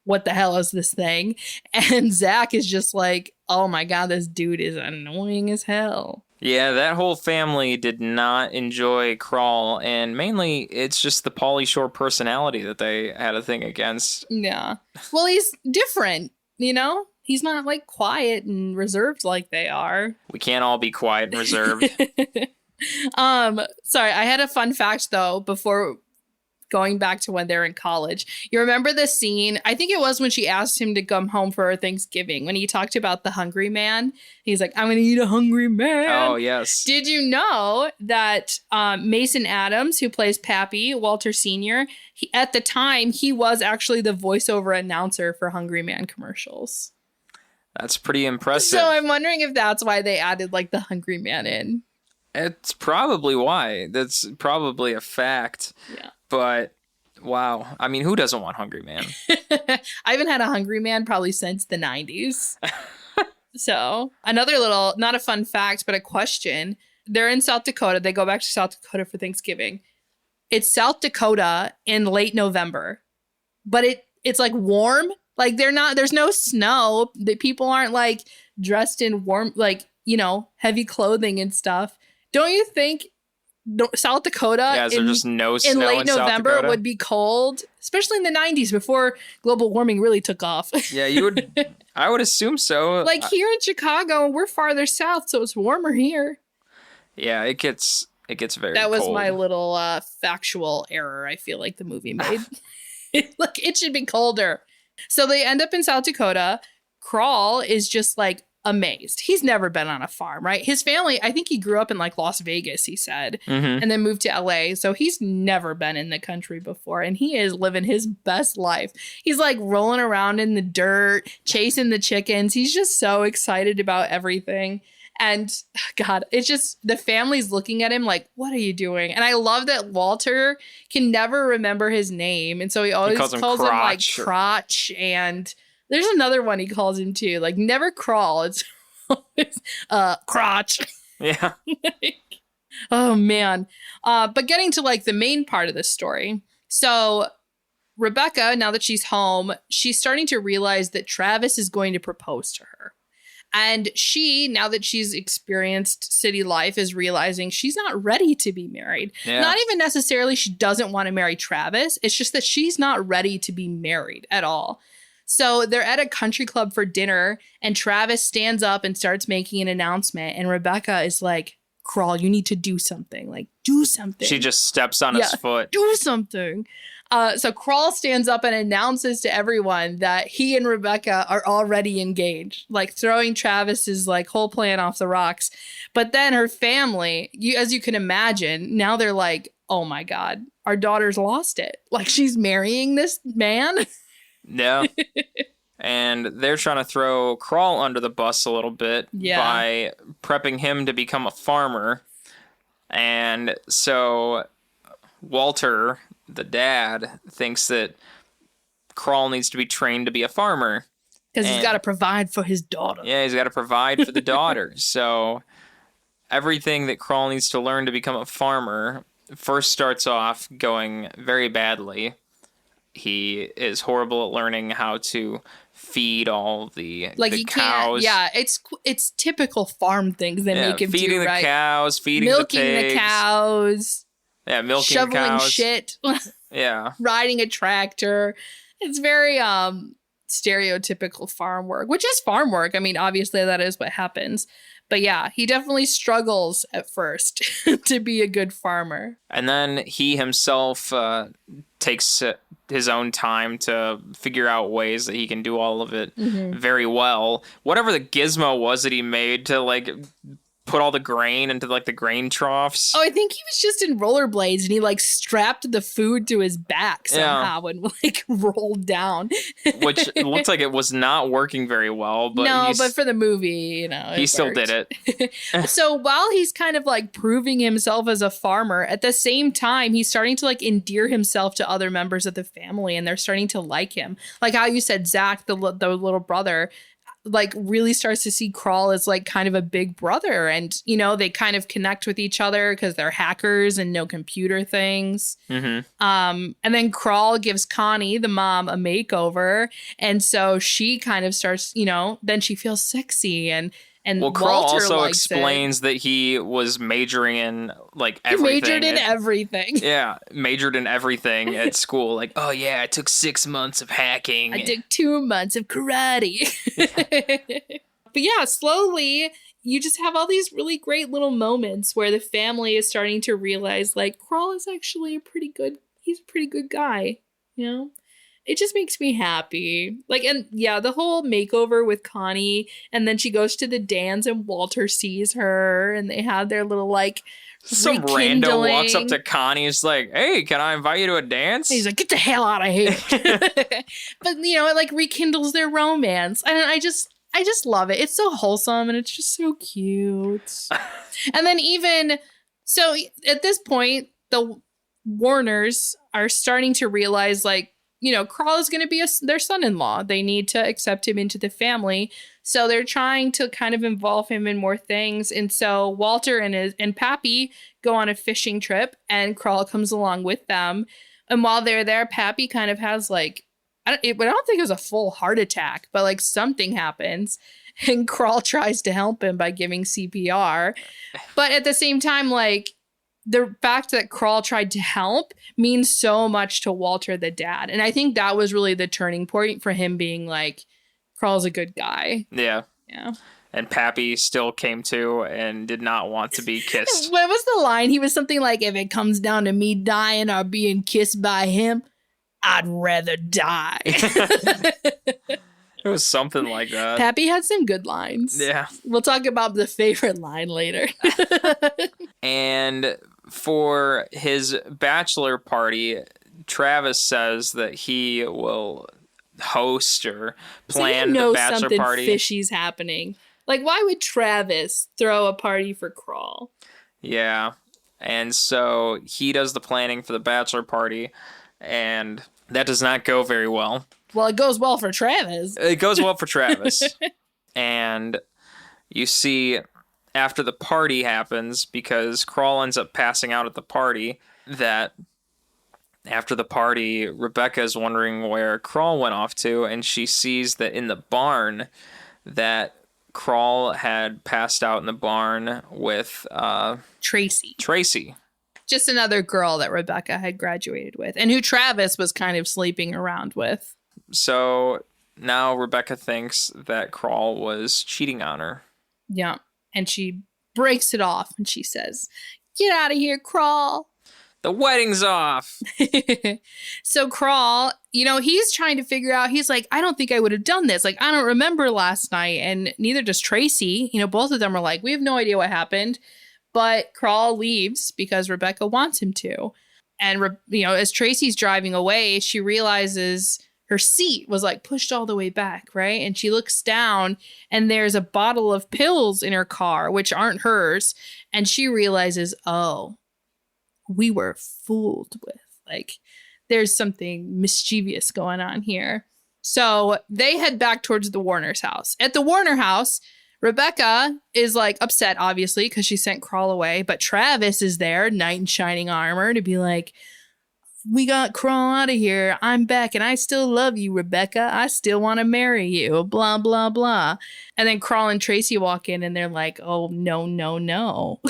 what the hell is this thing? And Zach is just like, oh my God, this dude is annoying as hell. Yeah, that whole family did not enjoy Crawl, and mainly it's just the Pauly Shore personality that they had a thing against. Yeah. Well, he's different, you know? He's not like quiet and reserved like they are. We can't all be quiet and reserved. Sorry, I had a fun fact though before going back to when they're in college. You remember the scene? I think it was when she asked him to come home for Thanksgiving when he talked about the hungry man. He's like, I'm going to eat a hungry man. Oh, yes. Did you know that Mason Adams, who plays Pappy, Walter Sr., at the time, he was actually the voiceover announcer for Hungry Man commercials. That's pretty impressive. So I'm wondering if that's why they added like the Hungry Man in. It's probably why. That's probably a fact. Yeah. But, wow. I mean, who doesn't want Hungry Man? I haven't had a Hungry Man probably since the 90s. So, another little, not a fun fact, but a question. They're in South Dakota. They go back to South Dakota for Thanksgiving. It's South Dakota in late November, but it's like warm. Like there's no snow. The people aren't like dressed in warm, like, heavy clothing and stuff. Don't you think South Dakota there's just no snow in late South November Dakota? would be cold, especially in the 90s before global warming really took off. Yeah, I would assume so. Like here in Chicago, we're farther south, so it's warmer here. Yeah, it gets very That was cold. my little factual error I feel like the movie made. Like, it should be colder. So they end up in South Dakota. Crawl is just like amazed. He's never been on a farm, right? His family, I think he grew up in like Las Vegas, he said, and then moved to LA. So he's never been in the country before, and he is living his best life. He's like rolling around in the dirt, chasing the chickens. He's just so excited about everything. And God, it's just the family's looking at him like, what are you doing? And I love that Walter can never remember his name. And so he always calls him like Crotch. And there's another one he calls him too, like never Crawl. It's always Crotch. Yeah. Oh, man. But getting to like the main part of the story. So Rebecca, now that she's home, she's starting to realize that Travis is going to propose to her. And she, now that she's experienced city life, is realizing she's not ready to be married. Yeah. Not even necessarily she doesn't want to marry Travis. It's just that she's not ready to be married at all. So they're at a country club for dinner, and Travis stands up and starts making an announcement. And Rebecca is like, Crawl, you need to do something. Like, do something. She just steps on his foot. Do something. So Crawl stands up and announces to everyone that he and Rebecca are already engaged, like throwing Travis's like whole plan off the rocks. But then her family, as you can imagine, now they're like, oh my God, our daughter's lost it. Like, she's marrying this man. Yeah. And they're trying to throw Crawl under the bus a little bit by prepping him to become a farmer. And so Walter, the dad, thinks that Crawl needs to be trained to be a farmer. Because he's got to provide for his daughter. Yeah, he's got to provide for the daughter. So everything that Crawl needs to learn to become a farmer first starts off going very badly. He is horrible at learning how to feed all the cows. It's typical farm things they make him feeding do, right? the cows, feeding milking the pigs. the cows. Yeah, milking shoveling cows. shit. Yeah. Riding a tractor. It's very stereotypical farm work, which is farm work. I mean, obviously that is what happens. But yeah, he definitely struggles at first to be a good farmer. And then he himself takes his own time to figure out ways that he can do all of it very well. Whatever the gizmo was that he made to like put all the grain into like the grain troughs. Oh, I think he was just in rollerblades and he like strapped the food to his back somehow and like rolled down. Which looks like it was not working very well, but but for the movie, he still did it. So while he's kind of like proving himself as a farmer, at the same time he's starting to like endear himself to other members of the family, and they're starting to like him. Like how you said, Zach, the little brother, like really starts to see Crawl as like kind of a big brother, and they kind of connect with each other because they're hackers and know computer things. And then Crawl gives Connie, the mom, a makeover, and so she kind of starts, then she feels sexy, and Crawl Walter also likes explains that he was majoring in like everything. He majored in everything. Yeah, majored in everything at school. Like, oh yeah, I took 6 months of hacking. I took 2 months of karate. But yeah, slowly, you just have all these really great little moments where the family is starting to realize like Crawl is actually he's a pretty good guy, you know? It just makes me happy. Like, and yeah, the whole makeover with Connie, and then she goes to the dance and Walter sees her and they have their little like some rando walks up to Connie. Is like, "Hey, can I invite you to a dance?" He's like, "Get the hell out of here!" But it like rekindles their romance, and I just love it. It's so wholesome and it's just so cute. And then even so, at this point, the Warners are starting to realize like, Carl is going to be their son-in-law. They need to accept him into the family. So they're trying to kind of involve him in more things. And so Walter and Pappy go on a fishing trip and Carl comes along with them. And while they're there, Pappy kind of has like, I don't think it was a full heart attack, but like something happens. And Carl tries to help him by giving CPR. But at the same time, like, the fact that Carl tried to help means so much to Walter, the dad. And I think that was really the turning point for him being like, Carl's a good guy. Yeah. Yeah. And Pappy still came to and did not want to be kissed. What was the line? He was something like, if it comes down to me dying or being kissed by him, I'd rather die. It was something like that. Pappy had some good lines. Yeah. We'll talk about the favorite line later. And for his bachelor party, Travis says that he will host or plan the bachelor something party. Fishy's happening. Like, why would Travis throw a party for Crawl? Yeah. And so he does the planning for the bachelor party, and that does not go very well. Well, it goes well for Travis. It goes well for Travis. And you see, after the party happens, because Crawl ends up passing out at the party, that after the party, Rebecca is wondering where Crawl went off to, and she sees that in the barn that Crawl had passed out in the barn with Tracy. Just another girl that Rebecca had graduated with, and who Travis was kind of sleeping around with. So now Rebecca thinks that Crawl was cheating on her. Yeah. And she breaks it off and she says, "Get out of here, Crawl." The wedding's off. So Crawl, he's trying to figure out, he's like, I don't think I would have done this. Like, I don't remember last night. And neither does Tracy. Both of them are like, we have no idea what happened. But Crawl leaves because Rebecca wants him to. And, as Tracy's driving away, she realizes her seat was like pushed all the way back, right? And she looks down and there's a bottle of pills in her car, which aren't hers. And she realizes, oh, we were fooled with. Like, there's something mischievous going on here. So they head back towards the Warner's house. At the Warner house, Rebecca is like upset, obviously, because she sent Crawl away. But Travis is there, knight in shining armor, to be like, we got Crawl out of here. I'm back and I still love you, Rebecca. I still want to marry you. Blah, blah, blah. And then Crawl and Tracy walk in and they're like, oh, no, no, no.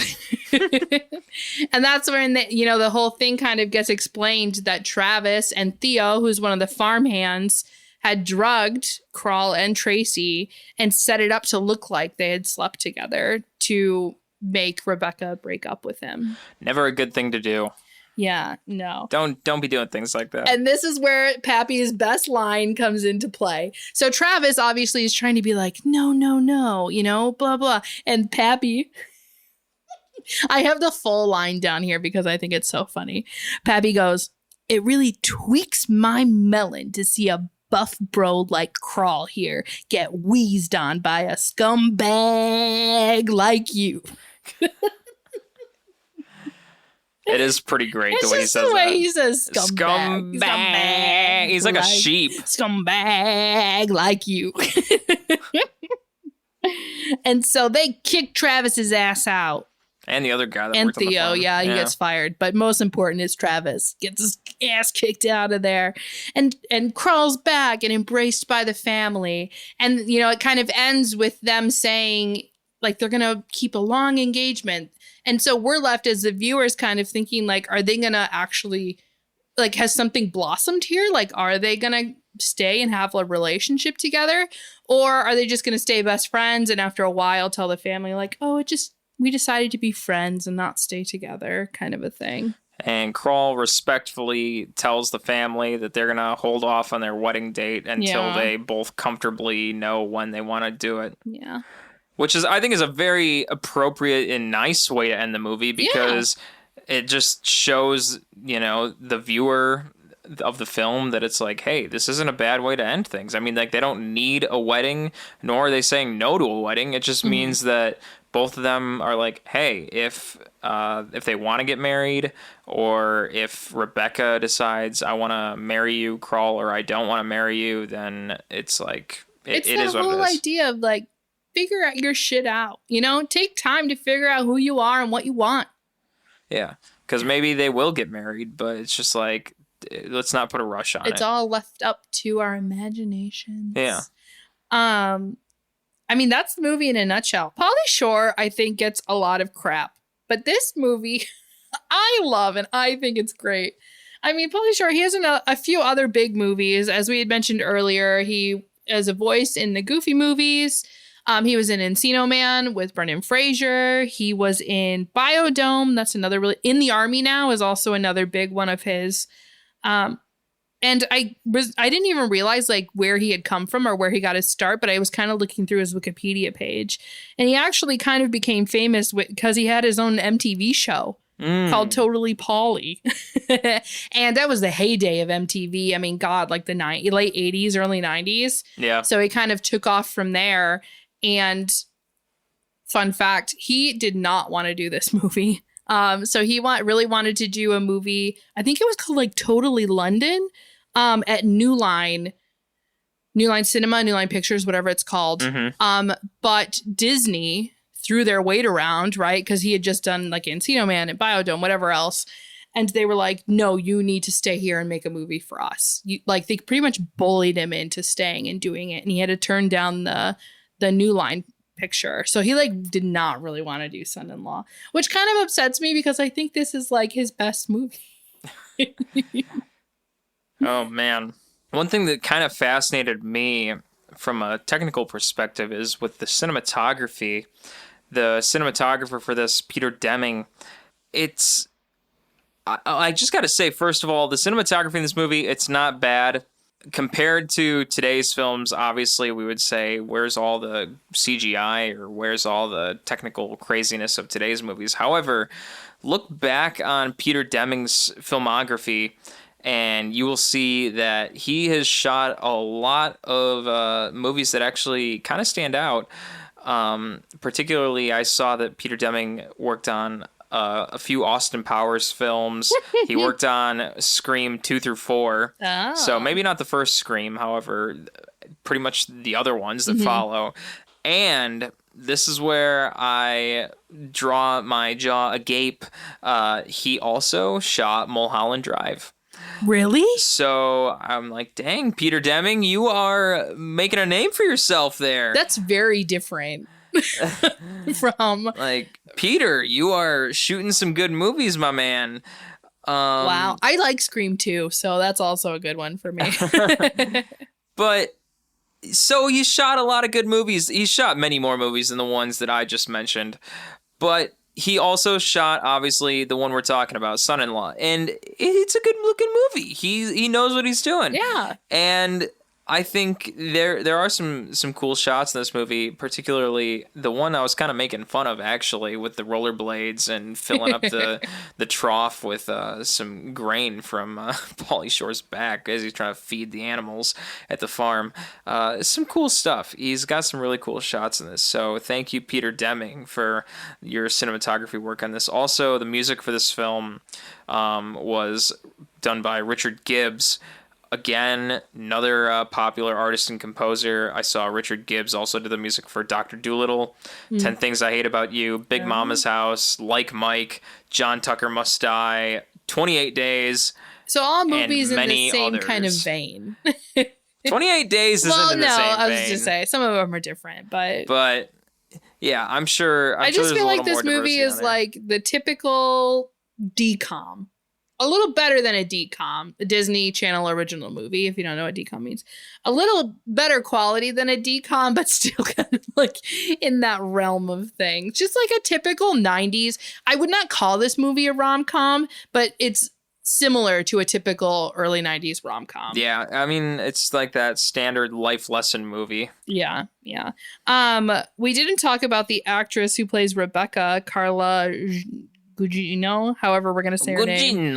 And that's when, the whole thing kind of gets explained that Travis and Theo, who's one of the farmhands, had drugged Crawl and Tracy and set it up to look like they had slept together to make Rebecca break up with him. Never a good thing to do. Yeah, no. Don't be doing things like that. And this is where Pappy's best line comes into play. So Travis obviously is trying to be like, no, no, no, blah, blah. And Pappy, I have the full line down here because I think it's so funny. Pappy goes, it really tweaks my melon to see a buff bro like Crawl here get wheezed on by a scumbag like you. It is pretty great the way he says that. It's just the way he says scumbag. Scumbag. He's like a sheep. Scumbag like you. And so they kick Travis's ass out. And the other guy that and worked on the Theo, farm. yeah, he gets fired. But most important is Travis gets his ass kicked out of there and crawls back and embraced by the family. And, it kind of ends with them saying, like, they're going to keep a long engagement. And so we're left as the viewers kind of thinking, like, are they going to actually, like, has something blossomed here? Like, are they going to stay and have a relationship together? Or are they just going to stay best friends and after a while tell the family like, oh, we decided to be friends and not stay together kind of a thing? And Kroll respectfully tells the family that they're going to hold off on their wedding date until they both comfortably know when they want to do it. Yeah. Which I think is a very appropriate and nice way to end the movie because it just shows, the viewer of the film that it's like, hey, this isn't a bad way to end things. I mean, like, they don't need a wedding, nor are they saying no to a wedding. It just means that both of them are like, hey, if they want to get married, or if Rebecca decides I want to marry you, Kroll, or I don't want to marry you, then it's like it is what it is. It's the whole idea of like, figure out your shit out. Take time to figure out who you are and what you want. Yeah, because maybe they will get married, but it's just like, let's not put a rush on it. It's all left up to our imaginations. Yeah. I mean, that's the movie in a nutshell. Pauly Shore, I think, gets a lot of crap. But this movie, I love, and I think it's great. I mean, Pauly Shore, he has a few other big movies. As we had mentioned earlier, he has a voice in the Goofy movies. He was in Encino Man with Brendan Fraser. He was in Biodome. That's another really... In the Army Now is also another big one of his. And I didn't even realize like where he had come from or where he got his start, but I was kind of looking through his Wikipedia page, and he actually kind of became famous because he had his own MTV show called Totally Pauly. And that was the heyday of MTV. I mean, God, like the late 80s, early 90s. Yeah. So he kind of took off from there. And fun fact, he did not want to do this movie. So he really wanted to do a movie. I think it was called like Totally London, at New Line Cinema, New Line Pictures, whatever it's called. But Disney threw their weight around, right? Because he had just done like Encino Man and Biodome, whatever else. And they were like, no, you need to stay here and make a movie for us. They pretty much bullied him into staying and doing it. And he had to turn down the New Line picture. So he did not really want to do Son-in-Law, which kind of upsets me because I think this is like his best movie. Oh man. One thing that kind of fascinated me from a technical perspective is with the cinematography. The cinematographer for this, Peter Deming, I just got to say, first of all, the cinematography in this movie, it's not bad. Compared to today's films, obviously, we would say, where's all the CGI or where's all the technical craziness of today's movies? However, look back on Peter Deming's filmography, and you will see that he has shot a lot of movies that actually kind of stand out. Particularly, I saw that Peter Deming worked on a few Austin Powers films. He worked on Scream 2 through 4. Oh. So maybe not the first Scream, however, pretty much the other ones that follow. And this is where I draw my jaw agape. He also shot Mulholland Drive. Really? So I'm like, dang, Peter Deming, you are making a name for yourself there. That's very different. From like, Peter, you are shooting some good movies, my man. Wow, I like Scream 2, so that's also a good one for me. But so he shot a lot of good movies. He shot many more movies than the ones that I just mentioned, but he also shot, obviously, the one we're talking about, Son-in-Law, and it's a good looking movie. He knows what he's doing. Yeah. And I think there are some cool shots in this movie, particularly the one I was kind of making fun of, actually, with the rollerblades and filling up the trough with some grain from Pauly Shore's back as he's trying to feed the animals at the farm. Some cool stuff. He's got some really cool shots in this. So thank you, Peter Deming, for your cinematography work on this. Also, the music for this film was done by Richard Gibbs. Again, another popular artist and composer. I saw Richard Gibbs also did the music for Dr. Dolittle, 10 Things I Hate About You, Big Mama's House, Like Mike, John Tucker Must Die, 28 Days. So all movies in the same others. kind of vein. 28 Days isn't in the same vein. I was just saying, some of them are different, but yeah, I'm sure. I just feel like this movie is like the typical DCOM a little better than a DCOM, a Disney Channel original movie, if you don't know what DCOM means. A little better quality than a DCOM, but still kind of like in that realm of things. Just like a typical 90s. I would not call this movie a rom-com, but it's similar to a typical early 90s rom-com. Yeah, I mean, it's like that standard life lesson movie. Yeah. We didn't talk about the actress who plays Rebecca, Carla Gugino, however we're going to say her name.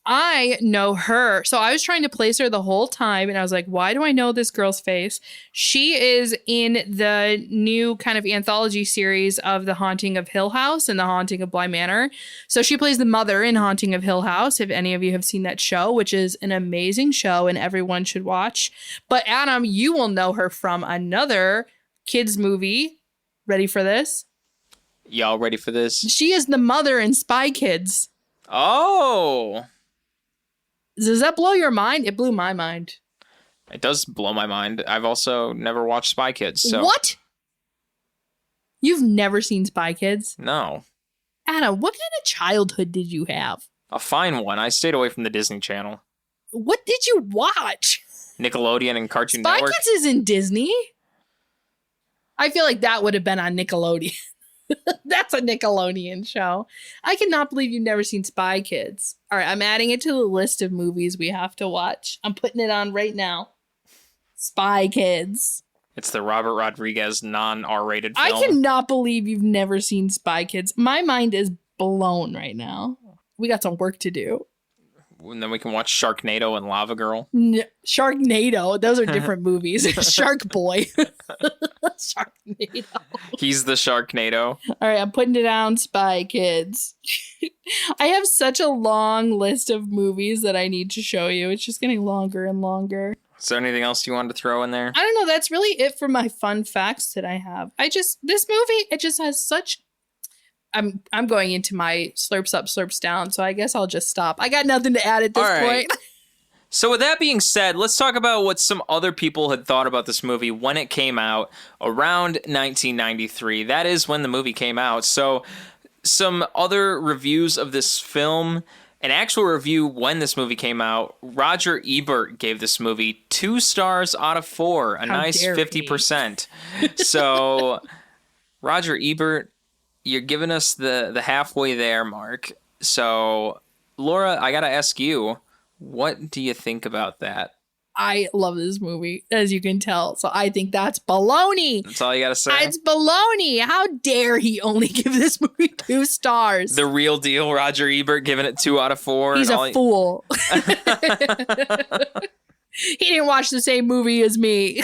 I know her. So I was trying to place her the whole time, and I was like, why do I know this girl's face? She is in the new kind of anthology series of The Haunting of Hill House and The Haunting of Bly Manor. So she plays the mother in Haunting of Hill House, if any of you have seen that show, which is an amazing show and everyone should watch. But Adam, you will know her from another kids movie. Ready for this? Y'all ready for this? She is the mother in Spy Kids. Oh! Does that blow your mind? It blew my mind. It does blow my mind. I've also never watched Spy Kids. So. What? You've never seen Spy Kids? No. Anna, what kind of childhood did you have? A fine one. I stayed away from the Disney Channel. What did you watch? Nickelodeon and Cartoon Spy Network. Kids isn't Disney. I feel like that would have been on Nickelodeon. That's a Nickelodeon show. I cannot believe you've never seen Spy Kids. All right, I'm adding it to the list of movies we have to watch. I'm putting it on right now. Spy Kids. It's the Robert Rodriguez non-R-rated film. I cannot believe you've never seen Spy Kids. My mind is blown right now. We got some work to do. And then we can watch Sharknado and Lava Girl. Sharknado. Those are different movies. Shark Boy. Sharknado. He's the Sharknado. All right, I'm putting it down. Spy Kids. I have such a long list of movies that I need to show you. It's just getting longer and longer. Is there anything else you wanted to throw in there? I don't know. That's really it for my fun facts that I have. This movie, it just has such... I'm going into my slurps up, slurps down, so I guess I'll just stop. I got nothing to add at this point. So with that being said, let's talk about what some other people had thought about this movie when it came out around 1993. That is when the movie came out. So some other reviews of this film, an actual review when this movie came out, Roger Ebert gave this movie 2 stars out of 4, a nice 50%. So Roger Ebert, you're giving us the halfway there mark. So, Laura, I gotta ask you, what do you think about that? I love this movie, as you can tell. So I think that's baloney. That's all you gotta say? It's baloney. How dare he only give this movie 2 stars? The real deal, Roger Ebert giving it 2 out of 4. He's a fool. He didn't watch the same movie as me.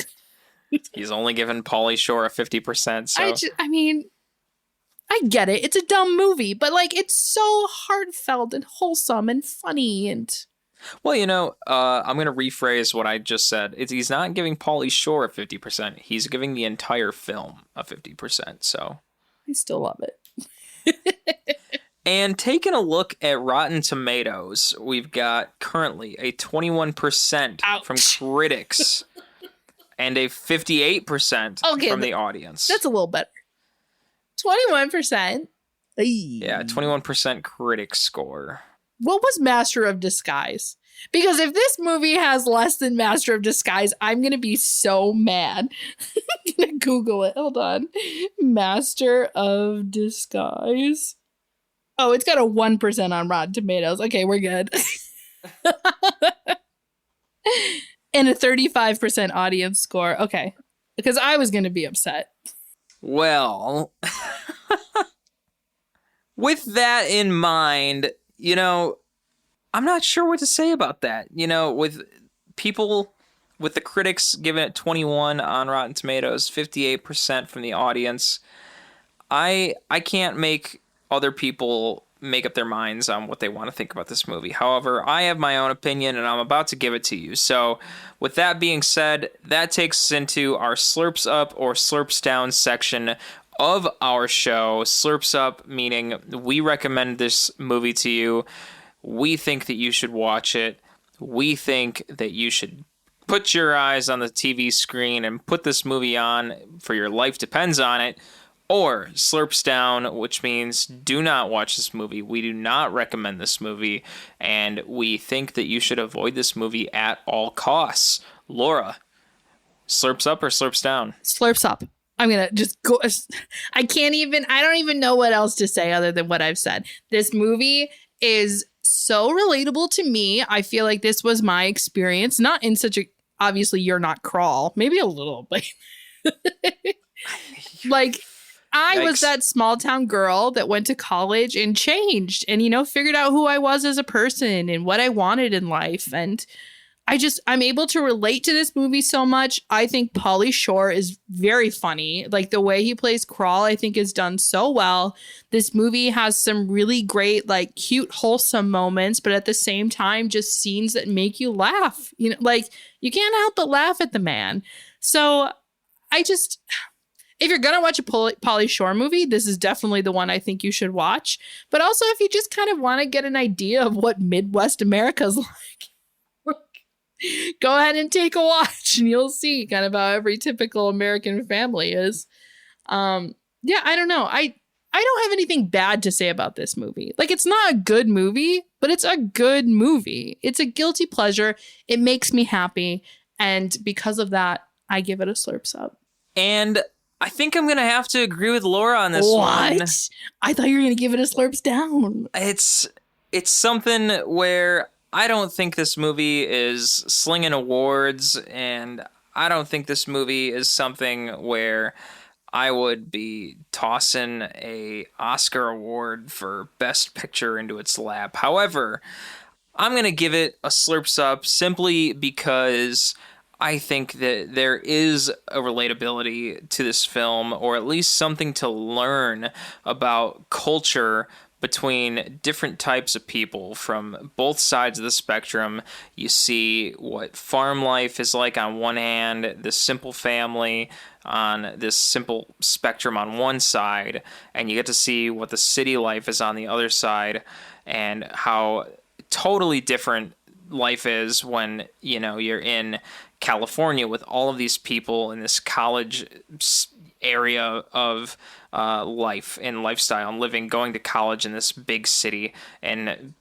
He's only given Pauly Shore a 50%. So. I get it. It's a dumb movie, but like it's so heartfelt and wholesome and funny and... Well, I'm going to rephrase what I just said. He's not giving Pauly Shore a 50%. He's giving the entire film a 50%. So I still love it. And taking a look at Rotten Tomatoes, we've got currently a 21% from critics and a 58% from the audience. That's a little better. 21%. Yeah, 21% critic score. What was Master of Disguise? Because if this movie has less than Master of Disguise, I'm going to be so mad. I'm going to Google it. Hold on. Master of Disguise. Oh, it's got a 1% on Rotten Tomatoes. Okay, we're good. And a 35% audience score. Okay. Because I was going to be upset. Well, with that in mind, I'm not sure what to say about that. With people, with the critics giving it 21 on Rotten Tomatoes, 58% from the audience, I can't make other people make up their minds on what they want to think about this movie. However, I have my own opinion, and I'm about to give it to you. So, with that being said, that takes us into our Slurps Up or Slurps Down section of our show. Slurps Up meaning we recommend this movie to you. We think that you should watch it. We think that you should put your eyes on the TV screen and put this movie on for your life depends on it. or slurps down, which means do not watch this movie. We do not recommend this movie, and we think that you should avoid this movie at all costs. Laura, slurps up or slurps down? Slurps up. I'm going to just go. I don't even know what else to say other than what I've said. This movie is so relatable to me. I feel like this was my experience, not in such a, obviously you're not Crawl, maybe a little, but like I was that small town girl that went to college and changed and, figured out who I was as a person and what I wanted in life. And I'm able to relate to this movie so much. I think Pauly Shore is very funny. Like the way he plays Crawl, I think is done so well. This movie has some really great, like cute, wholesome moments, but at the same time, just scenes that make you laugh. Like you can't help but laugh at the man. So if you're going to watch a Pauly Shore movie, this is definitely the one I think you should watch. But also if you just kind of want to get an idea of what Midwest America's like, go ahead and take a watch and you'll see kind of how every typical American family is. I don't know. I don't have anything bad to say about this movie. Like, it's not a good movie, but it's a good movie. It's a guilty pleasure. It makes me happy. And because of that, I give it a slurps up. And I think I'm going to have to agree with Laura on this one. What? I thought you were going to give it a slurps down. It's something where I don't think this movie is slinging awards, and I don't think this movie is something where I would be tossing a Oscar award for Best Picture into its lap. However, I'm going to give it a slurps up simply because I think that there is a relatability to this film, or at least something to learn about culture between different types of people from both sides of the spectrum. You see what farm life is like on one hand, this simple family on this simple spectrum on one side, and you get to see what the city life is on the other side, and how totally different life is when, you're in California with all of these people in this college area of life and lifestyle and living, going to college in this big city and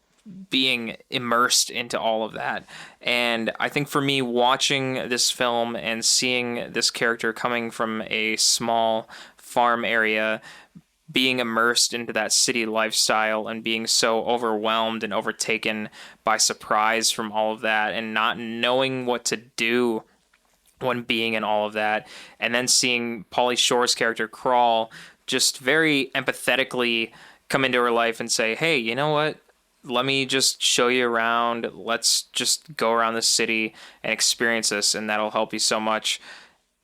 being immersed into all of that. And I think for me, watching this film and seeing this character coming from a small farm area, being immersed into that city lifestyle and being so overwhelmed and overtaken by surprise from all of that and not knowing what to do when being in all of that, and then seeing Pauly Shore's character Crawl just very empathetically come into her life and say, hey, you know what? Let me just show you around. Let's just go around the city and experience this, and that'll help you so much.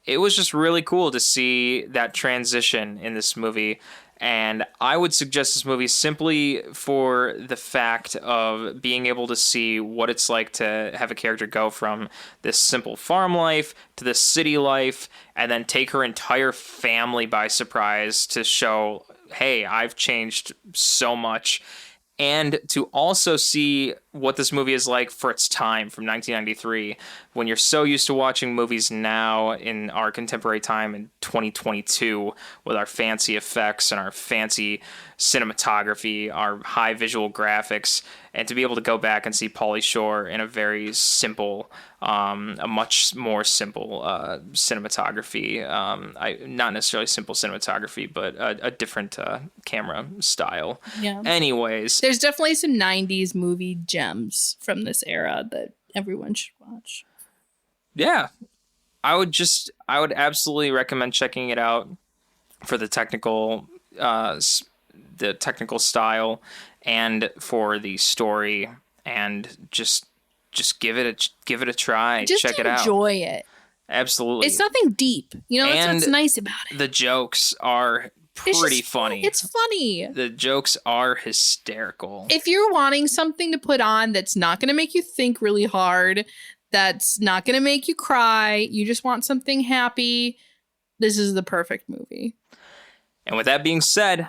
It was just really cool to see that transition in this movie. And I would suggest this movie simply for the fact of being able to see what it's like to have a character go from this simple farm life to this city life, and then take her entire family by surprise to show, hey, I've changed so much. And to also see what this movie is like for its time from 1993, when you're so used to watching movies now in our contemporary time in 2022 with our fancy effects and our fancy cinematography, our high visual graphics, and to be able to go back and see Pauly Shore in a very simple, a much more simple cinematography, not necessarily simple cinematography, but a different camera style. Yeah. Anyways, there's definitely some 90s movie gems from this era that everyone should watch. Yeah. I would absolutely recommend checking it out for the technical style and for the story, and just give it a try. Just check it out. Enjoy it. Absolutely. It's nothing deep. That's what's nice about it. The jokes are pretty funny. It's funny. The jokes are hysterical. If you're wanting something to put on that's not going to make you think really hard, that's not going to make you cry, you just want something happy, this is the perfect movie. And with that being said,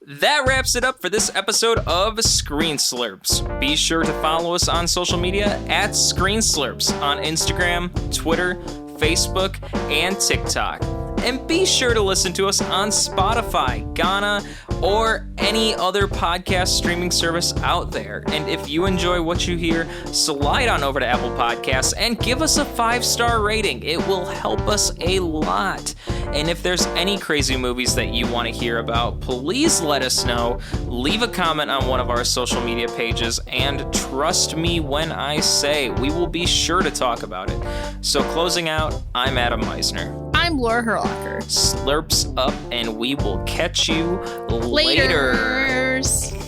that wraps it up for this episode of Screen Slurps. Be sure to follow us on social media at Screen Slurps on Instagram, Twitter, Facebook, and TikTok. And be sure to listen to us on Spotify, Ghana, or any other podcast streaming service out there. And if you enjoy what you hear, slide on over to Apple Podcasts and give us a 5-star rating. It will help us a lot. And if there's any crazy movies that you want to hear about, please let us know. Leave a comment on one of our social media pages, and trust me when I say we will be sure to talk about it. So closing out, I'm Adam Meisner. I'm Laura Herlocker. Slurps up, and we will catch you later. Laters.